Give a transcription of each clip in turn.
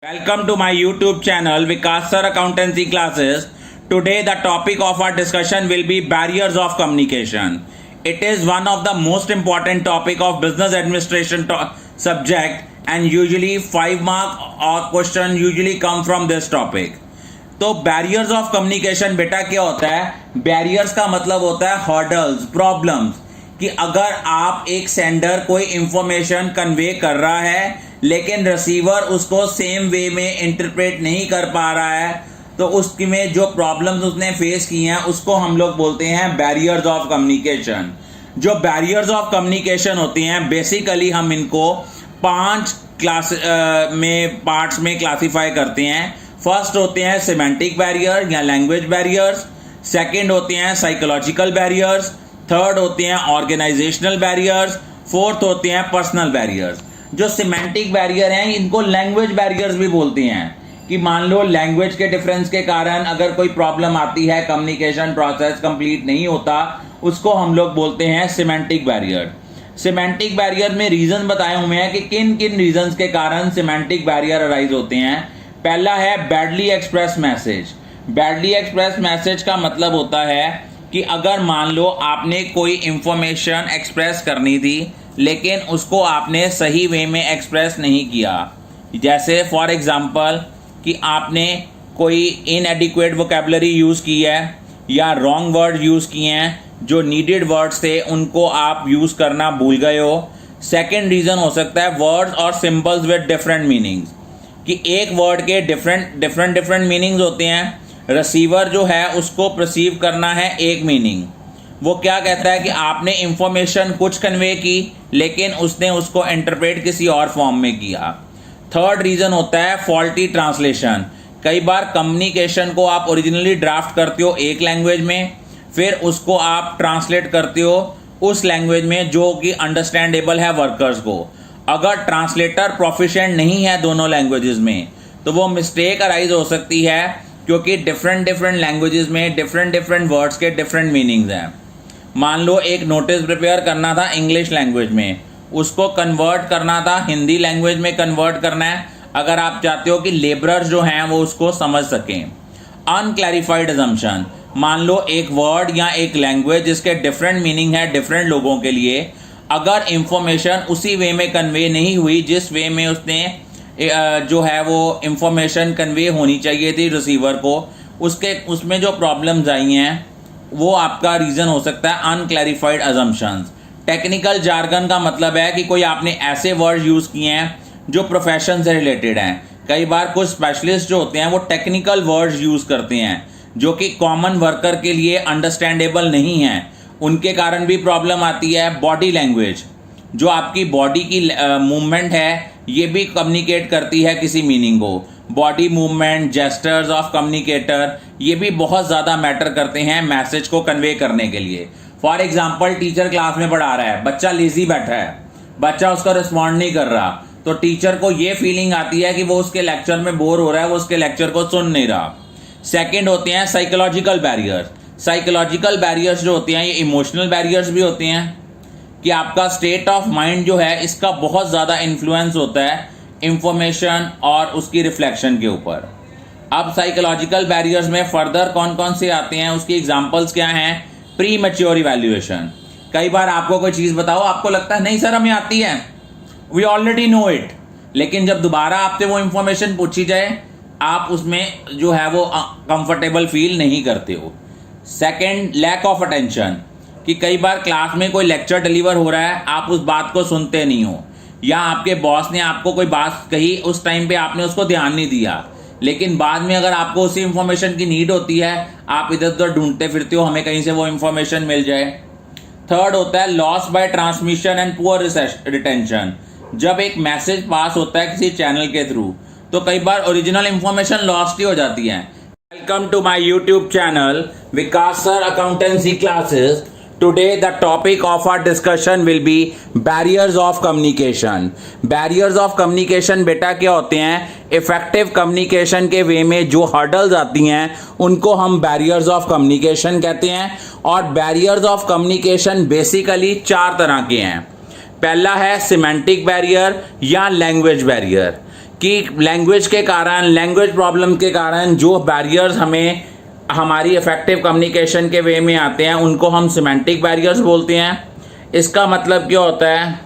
Welcome to my YouTube channel Vikas Sir Accountancy Classes. Today the topic of our discussion will be barriers of communication. It is one of the most important topic of business administration subject and usually 5 mark or question usually come from this topic. तो barriers of communication बेटा क्या होता है? Barriers का मतलब होता है hurdles, problems, कि अगर आप एक सेंडर कोई इंफॉर्मेशन कन्वे कर रहा है लेकिन रिसीवर उसको सेम वे में इंटरप्रेट नहीं कर पा रहा है तो उसकी में जो प्रॉब्लम्स उसने फेस की हैं उसको हम लोग बोलते हैं बैरियर्स ऑफ कम्युनिकेशन. जो बैरियर्स ऑफ कम्युनिकेशन होती हैं बेसिकली हम इनको 5 क्लास में पार्ट्स में क्लासिफाई करते हैं. फर्स्ट होते हैं सिमेंटिक बैरियर या लैंग्वेज बैरियर्स, सेकंड होते हैं साइकोलॉजिकल बैरियर्स, थर्ड होते हैं ऑर्गेनाइजेशनल बैरियर्स, फोर्थ होते हैं पर्सनल बैरियर्स. जो सिमेंटिक बैरियर हैं इनको लैंग्वेज बैरियर्स भी बोलते हैं कि मान लो लैंग्वेज के डिफरेंस के कारण अगर कोई प्रॉब्लम आती है, कम्युनिकेशन प्रोसेस कंप्लीट नहीं होता, उसको हम लोग बोलते हैं सिमेंटिक बैरियर. सिमेंटिक बैरियर में रीजन बताए हुए हैं कि किन किन रीजंस के कारण सिमेंटिक बैरियर अराइज होते हैं. पहला है badly express message. Badly express message का मतलब होता है कि अगर मान लो आपने कोई इंफॉर्मेशन एक्सप्रेस करनी थी लेकिन उसको आपने सही वे में एक्सप्रेस नहीं किया. जैसे फॉर एग्जांपल कि आपने कोई इनएडिक्वेट वोकेबलरी यूज़ की है या रॉन्ग वर्ड यूज़ किए हैं, जो नीडेड वर्ड्स थे उनको आप यूज़ करना भूल गए हो. सेकेंड रीज़न हो सकता है वर्ड्स और सिंबल्स विद डिफरेंट मीनिंग्स, कि एक वर्ड के डिफरेंट मीनिंग्स होते हैं. रिसीवर जो है उसको परसीव करना है एक मीनिंग. वो क्या कहता है कि आपने इंफॉर्मेशन कुछ कन्वे की लेकिन उसने उसको इंटरप्रेट किसी और फॉर्म में किया. थर्ड रीज़न होता है फॉल्टी ट्रांसलेशन. कई बार कम्युनिकेशन को आप ओरिजिनली ड्राफ्ट करते हो एक लैंग्वेज में, फिर उसको आप ट्रांसलेट करते हो उस लैंग्वेज में जो कि अंडरस्टैंडेबल है वर्कर्स को. अगर ट्रांसलेटर प्रोफिशिएंट नहीं है दोनों लैंग्वेजेस में तो वो मिस्टेक अराइज हो सकती है, क्योंकि डिफरेंट लैंग्वेजेस में डिफरेंट वर्ड्स के डिफरेंट मीनिंग्स हैं. मान लो एक नोटिस प्रिपेयर करना था इंग्लिश लैंग्वेज में, उसको कन्वर्ट करना था हिंदी लैंग्वेज में कन्वर्ट करना है, अगर आप चाहते हो कि लेबरर्स जो हैं वो उसको समझ सकें. Unclarified assumption. मान लो एक वर्ड या एक लैंग्वेज जिसके डिफरेंट मीनिंग है डिफरेंट लोगों के लिए, अगर इंफॉर्मेशन उसी वे में कन्वे नहीं हुई जिस वे में उसने जो है वो इंफॉर्मेशन कन्वे होनी चाहिए थी रिसीवर को, उसमें जो प्रॉब्लम्स आई हैं वो आपका रीज़न हो सकता है अनक्लैरिफाइड अजम्पशंस. टेक्निकल जार्गन का मतलब है कि कोई आपने ऐसे वर्ड यूज़ किए हैं जो प्रोफेशन से रिलेटेड हैं. कई बार कुछ स्पेशलिस्ट जो होते हैं वो टेक्निकल वर्ड्स यूज़ करते हैं जो कि कॉमन वर्कर के लिए अंडरस्टैंडेबल नहीं हैं, उनके कारण भी प्रॉब्लम आती है. बॉडी लैंग्वेज, जो आपकी बॉडी की मूवमेंट है ये भी कम्युनिकेट करती है किसी मीनिंग को. Body movement, gestures of communicator, ये भी बहुत ज़्यादा मैटर करते हैं मैसेज को कन्वे करने के लिए. फॉर एग्जाम्पल टीचर क्लास में पढ़ा रहा है, बच्चा लेजी बैठा है, बच्चा उसका रिस्पॉन्ड नहीं कर रहा, तो टीचर को ये फीलिंग आती है कि वो उसके लेक्चर में बोर हो रहा है, वो उसके लेक्चर को सुन नहीं रहा. सेकेंड होते हैं साइकोलॉजिकल बैरियर्स. साइकोलॉजिकल बैरियर्स जो होते हैं ये इमोशनल बैरियर्स भी होते हैं, कि आपका स्टेट ऑफ माइंड जो है इसका बहुत ज़्यादा इन्फ्लुएंस होता है इंफॉर्मेशन और उसकी रिफ्लेक्शन के ऊपर. अब साइकोलॉजिकल बैरियर्स में फर्दर कौन कौन से आते हैं, उसकी एग्जांपल्स क्या हैं? Pre mature evaluation. कई बार आपको कोई चीज़ बताओ, आपको लगता है नहीं सर हमें आती है, वी ऑलरेडी नो इट, लेकिन जब दोबारा आपसे वो इंफॉर्मेशन पूछी जाए आप उसमें जो है वो कंफर्टेबल फील नहीं करते हो. सेकेंड, लैक ऑफ अटेंशन, कि कई बार क्लास में कोई लेक्चर डिलीवर हो रहा है, आप उस बात को सुनते नहीं हो, या आपके बॉस ने आपको कोई बात कही, उस टाइम पे आपने उसको ध्यान नहीं दिया, लेकिन बाद में अगर आपको उसी इंफॉर्मेशन की नीड होती है आप इधर उधर ढूंढते फिरते हो हमें कहीं से वो इंफॉर्मेशन मिल जाए. थर्ड होता है loss by transmission and poor retention. जब एक मैसेज पास होता है किसी चैनल के थ्रू तो कई बार ओरिजिनल इंफॉर्मेशन लॉस्ट ही हो जाती है. Welcome to my YouTube channel Vikas sir accountancy classes. Today the topic of our discussion will be barriers of communication. Barriers of communication बेटा क्या होते हैं? इफेक्टिव कम्युनिकेशन के वे में जो हर्डल्स आती हैं उनको हम barriers of communication कहते हैं. और barriers of communication बेसिकली 4 तरह के हैं. पहला है सिमेंटिक बैरियर या लैंग्वेज बैरियर, कि लैंग्वेज के कारण, लैंग्वेज प्रॉब्लम के कारण जो बैरियर्स हमें हमारी इफेक्टिव कम्युनिकेशन के वे में आते हैं उनको हम सिमेंटिक बैरियर्स बोलते हैं। इसका मतलब क्या होता है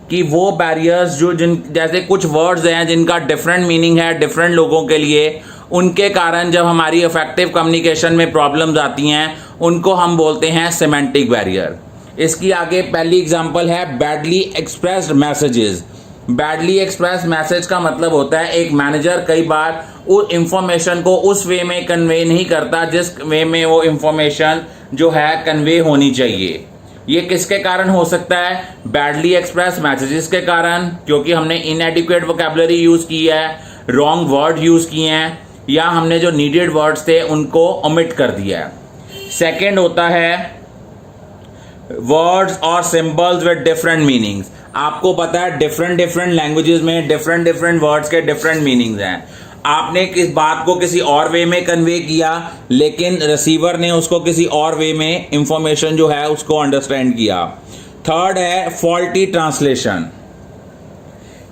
कि वो बैरियर्स जो जैसे कुछ वर्ड्स हैं जिनका डिफरेंट मीनिंग है डिफरेंट लोगों के लिए, उनके कारण जब हमारी इफेक्टिव कम्युनिकेशन में प्रॉब्लम्स आती हैं उनको हम बोलते हैं सिमेंटिक बैरियर। इसकी आगे पहली एग्जांपल है badly expressed messages. Badly express message का मतलब होता है एक मैनेजर कई बार उस इंफॉर्मेशन को उस वे में कन्वे नहीं करता जिस वे में वो इंफॉर्मेशन जो है कन्वे होनी चाहिए। ये किसके कारण हो सकता है? बैडली एक्सप्रेस मैसेजेस के कारण, क्योंकि हमने इनएडिक्वेट वोकैबुलरी यूज़ की है, रॉन्ग वर्ड यूज़ किए हैं, या हमने जो नीडेड वर्ड्स थे उनको ओमिट कर दिया है। सेकेंड होता है वर्ड्स और सिंबल्स विद डिफरेंट मीनिंग्स। आपको पता है डिफरेंट लैंग्वेजेस में डिफरेंट वर्ड्स के डिफरेंट मीनिंग्स हैं। आपने किस बात को किसी और वे में कन्वे किया लेकिन रिसीवर ने उसको किसी और वे में इंफॉर्मेशन जो है उसको अंडरस्टैंड किया। थर्ड है फॉल्टी ट्रांसलेशन।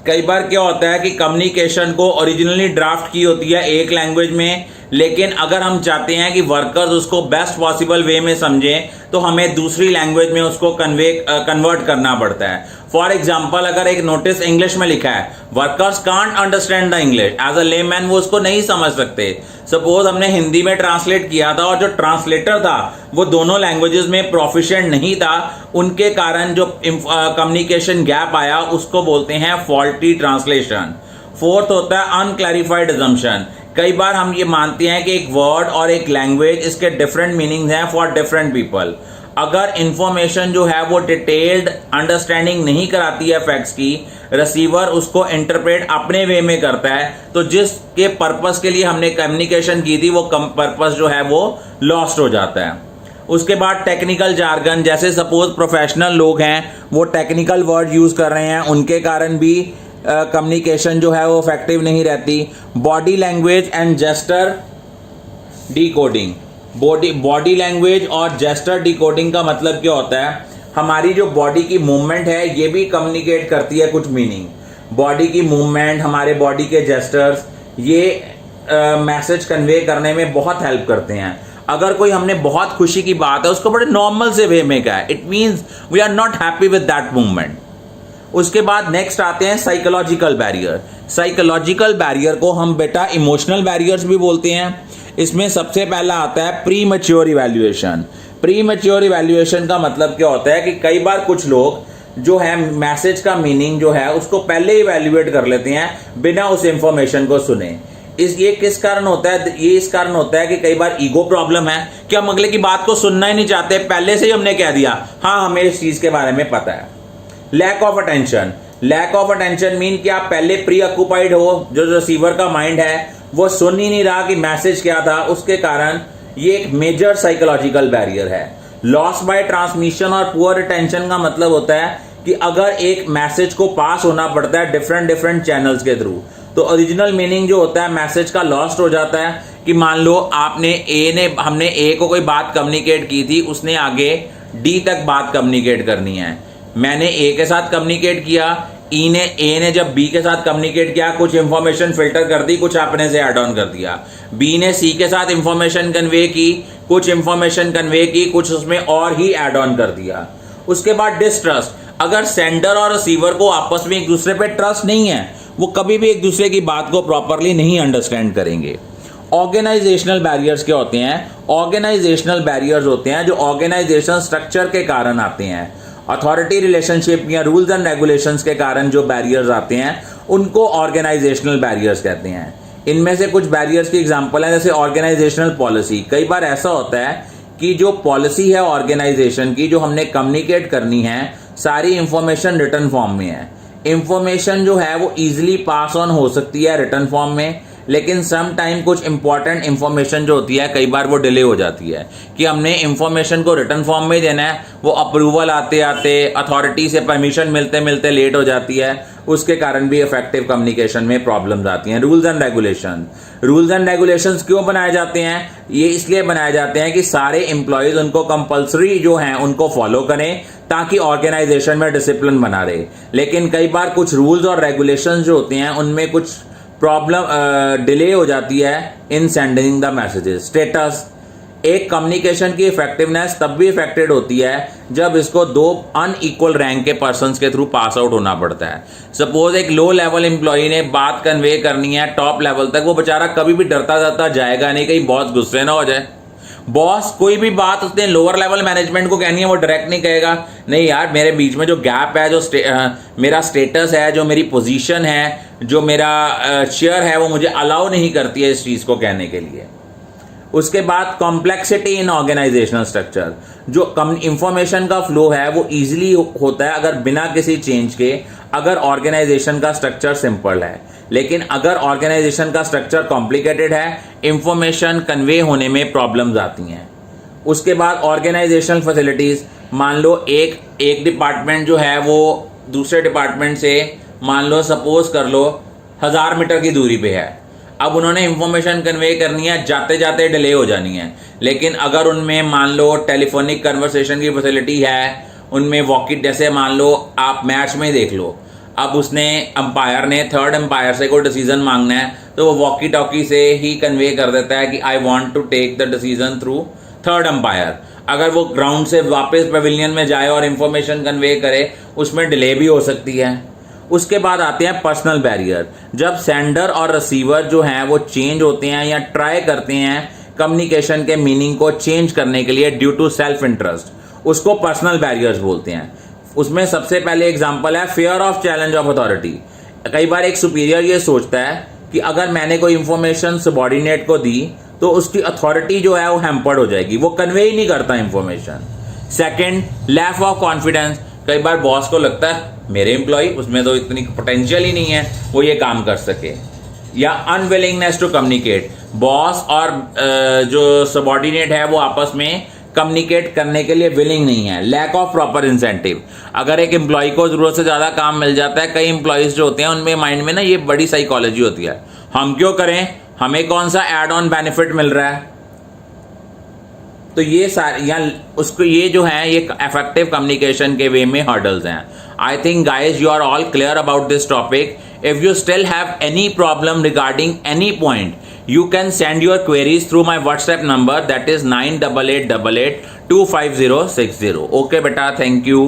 कई बार क्या होता है कि कम्युनिकेशन को ओरिजिनली ड्राफ्ट की होती है एक लैंग्वेज में, लेकिन अगर हम चाहते हैं कि वर्कर्स उसको बेस्ट पॉसिबल वे में समझें तो हमें दूसरी लैंग्वेज में उसको कन्वर्ट करना पड़ता है। फॉर एग्जाम्पल, अगर एक नोटिस इंग्लिश में लिखा है, workers can't understand the English, as a layman वो उसको नहीं समझ सकते। सपोज हमने हिंदी में ट्रांसलेट किया था और जो ट्रांसलेटर था वो दोनों लैंग्वेजेस में प्रोफिशिएंट नहीं था, उनके कारण जो कम्युनिकेशन गैप आया उसको बोलते हैं फॉल्टी ट्रांसलेशन। फोर्थ होता है अनक्लैरिफाइड अजम्पशन। कई बार हम ये मानते हैं कि एक वर्ड और एक लैंग्वेज इसके डिफरेंट मीनिंग्स हैं फॉर डिफरेंट पीपल। अगर इंफॉर्मेशन जो है वो डिटेल्ड अंडरस्टैंडिंग नहीं कराती है फैक्ट्स की, रिसीवर उसको इंटरप्रेट अपने वे में करता है, तो जिसके पर्पस के लिए हमने कम्युनिकेशन की थी वो पर्पस जो है वो लॉस्ट हो जाता है। उसके बाद टेक्निकल जार्गन, जैसे सपोज प्रोफेशनल लोग हैं वो टेक्निकल वर्ड यूज कर रहे हैं, उनके कारण भी कम्युनिकेशन जो है वो इफेक्टिव नहीं रहती। Body language and gesture decoding. Body language और जेस्टर डिकोडिंग का मतलब क्या होता है? हमारी जो बॉडी की मूवमेंट है ये भी कम्युनिकेट करती है कुछ मीनिंग। बॉडी की मूवमेंट, हमारे बॉडी के जेस्टर्स, ये मैसेज कन्वे करने में बहुत हेल्प करते हैं। अगर कोई हमने बहुत खुशी की बात है उसको बड़े नॉर्मल से वे में कहा है, it means we are not happy with that movement. उसके बाद नेक्स्ट आते हैं साइकोलॉजिकल बैरियर। साइकोलॉजिकल बैरियर को हम बेटा इमोशनल बैरियर्स भी बोलते हैं। इसमें सबसे पहला आता है pre mature evaluation. Pre mature evaluation का मतलब क्या होता है कि कई बार कुछ लोग जो है मैसेज का मीनिंग जो है उसको पहले इवैल्यूएट कर लेते हैं बिना उस इंफॉर्मेशन को सुने। ये किस कारण होता है? ये इस कारण होता है कि कई बार ईगो प्रॉब्लम है कि हम अगले की बात को सुनना ही नहीं चाहते, पहले से ही हमने कह दिया हाँ हमें इस चीज के बारे में पता है। Lack of attention. Lack of attention mean कि आप पहले प्री ऑक्यूपाइड हो, जो रिसीवर का माइंड है वो सुन ही नहीं रहा कि मैसेज क्या था, उसके कारण ये एक मेजर साइकोलॉजिकल बैरियर है। लॉस बाय ट्रांसमिशन और पुअर अटेंशन का मतलब होता है कि अगर एक मैसेज को पास होना पड़ता है डिफरेंट चैनल्स के थ्रू, तो ओरिजिनल मीनिंग जो होता है मैसेज का लॉस्ट हो जाता है। कि मान लो हमने ए को कोई बात कम्युनिकेट की थी, उसने आगे डी तक बात कम्युनिकेट करनी है। मैंने ए के साथ कम्युनिकेट किया, ए ने जब बी के साथ कम्युनिकेट किया, कुछ इंफॉर्मेशन फिल्टर कर दी, कुछ अपने से ऐड ऑन कर दिया। बी ने सी के साथ इंफॉर्मेशन कन्वे की, कुछ इंफॉर्मेशन कन्वे की, कुछ उसमें और ही ऐड ऑन कर दिया। उसके बाद डिसट्रस्ट। अगर सेंडर और रिसीवर को आपस में एक दूसरे पे ट्रस्ट नहीं है, वो कभी भी एक दूसरे की बात को प्रॉपरली नहीं अंडरस्टैंड करेंगे। ऑर्गेनाइजेशनल बैरियर्स क्या होते हैं? ऑर्गेनाइजेशनल बैरियर्स होते हैं जो ऑर्गेनाइजेशन स्ट्रक्चर के कारण आते हैं। अथॉरिटी रिलेशनशिप या रूल्स एंड रेगुलेशंस के कारण जो बैरियर्स आते हैं उनको ऑर्गेनाइजेशनल बैरियर्स कहते हैं। इनमें से कुछ बैरियर्स की एग्जांपल है जैसे ऑर्गेनाइजेशनल पॉलिसी। कई बार ऐसा होता है कि जो पॉलिसी है ऑर्गेनाइजेशन की, जो हमने कम्युनिकेट करनी है, सारी इंफॉर्मेशन रिटन फॉर्म में है। इंफॉर्मेशन जो है वो इजीली पास ऑन हो सकती है रिटन फॉर्म में, लेकिन सम टाइम कुछ इंपॉर्टेंट इंफॉर्मेशन जो होती है कई बार वो डिले हो जाती है कि हमने इंफॉर्मेशन को रिटर्न फॉर्म में देना है, वो अप्रूवल आते आते अथॉरिटी से परमिशन मिलते मिलते लेट हो जाती है, उसके कारण भी इफेक्टिव कम्युनिकेशन में प्रॉब्लम्स आती हैं। रूल्स एंड रेगुलेशंस क्यों बनाए जाते हैं? ये इसलिए बनाए जाते हैं कि सारे एम्प्लॉयज उनको कंपल्सरी जो हैं उनको फॉलो करें ताकि ऑर्गेनाइजेशन में डिसिप्लिन बना रहे। लेकिन कई बार कुछ रूल्स और रेगुलेशंस जो होते हैं उनमें कुछ प्रॉब्लम डिले हो जाती है इन सेंडिंग द मैसेजेस। स्टेटस, एक कम्युनिकेशन की इफेक्टिवनेस तब भी इफेक्टेड होती है जब इसको दो अनइक्वल रैंक के पर्सन्स के थ्रू पास आउट होना पड़ता है। सपोज एक लो लेवल एम्प्लॉय ने बात कन्वे करनी है टॉप लेवल तक, वो बेचारा कभी भी डरता डरता जाएगा नहीं कहीं बॉस गुस्से ना हो जाए। बॉस कोई भी बात उसने लोअर लेवल मैनेजमेंट को कहनी है वो डायरेक्ट नहीं कहेगा, नहीं यार मेरे बीच में जो गैप है, जो मेरा स्टेटस है, जो मेरी पोजीशन है, जो मेरा शेयर है, वो मुझे अलाउ नहीं करती है इस चीज़ को कहने के लिए। उसके बाद कॉम्प्लेक्सिटी इन ऑर्गेनाइजेशनल स्ट्रक्चर, जो इंफॉर्मेशन का फ्लो है वो इजीली होता है अगर बिना किसी चेंज के, अगर ऑर्गेनाइजेशन का स्ट्रक्चर सिंपल है। लेकिन अगर ऑर्गेनाइजेशन का स्ट्रक्चर कॉम्प्लिकेटेड है, इंफॉर्मेशन कन्वे होने में प्रॉब्लम्स आती हैं। उसके बाद ऑर्गेनाइजेशनल फैसिलिटीज, मान लो एक डिपार्टमेंट जो है वो दूसरे डिपार्टमेंट से मान लो सपोज कर लो 1000 मीटर की दूरी पे है। अब उन्होंने इंफॉर्मेशन कन्वे करनी है, जाते जाते डिले हो जानी है। लेकिन अगर उनमें मान लो टेलीफोनिक कन्वर्सेशन की फैसिलिटी है, उनमें वॉकी, जैसे मान लो आप मैच में देख लो, अब उसने अंपायर ने थर्ड अंपायर से कोई डिसीजन मांगना है तो वो वॉकी टॉकी से ही कन्वे कर देता है कि I want to take the decision through third umpire. अगर वो ग्राउंड से वापस पवेलियन में जाए और इंफॉर्मेशन कन्वे करे, उसमें डिले भी हो सकती है। उसके बाद आते हैं पर्सनल बैरियर, जब सेंडर और रिसीवर जो हैं वो चेंज होते हैं या ट्राई करते हैं कम्युनिकेशन के मीनिंग को चेंज करने के लिए ड्यू टू सेल्फ इंटरेस्ट, उसको पर्सनल बैरियर्स बोलते हैं। उसमें सबसे पहले एग्जांपल है fear of challenge of authority. कई बार एक सुपीरियर ये सोचता है कि अगर मैंने कोई इंफॉर्मेशन सबॉर्डिनेट को दी तो उसकी अथॉरिटी जो है वो हैम्पर्ड हो जाएगी, वो कन्वे ही नहीं करता information. Second, lack of confidence, कई बार बॉस को लगता है मेरे एम्प्लॉय, उसमें तो इतनी पोटेंशियल ही नहीं है वो ये काम कर सके। या अनविलिंगनेस टू कम्युनिकेट, बॉस और जो सबॉर्डिनेट है वो आपस में कम्युनिकेट करने के लिए विलिंग नहीं है। लैक ऑफ प्रॉपर इंसेंटिव, अगर एक एम्प्लॉय को जरूरत से ज्यादा काम मिल जाता है, कई एम्प्लॉयज जो होते हैं उनमें माइंड में ना ये बड़ी साइकोलॉजी होती है, हम क्यों करें, हमें कौन सा एड ऑन बेनिफिट मिल रहा है। तो ये सारे या उसको ये जो है ये इफेक्टिव कम्युनिकेशन के वे में हर्डल्स हैं। I think guys you are all clear about this topic. If you still have any problem regarding any point, you can send your queries through my WhatsApp number, that is 9888 25060. Okay beta, thank you.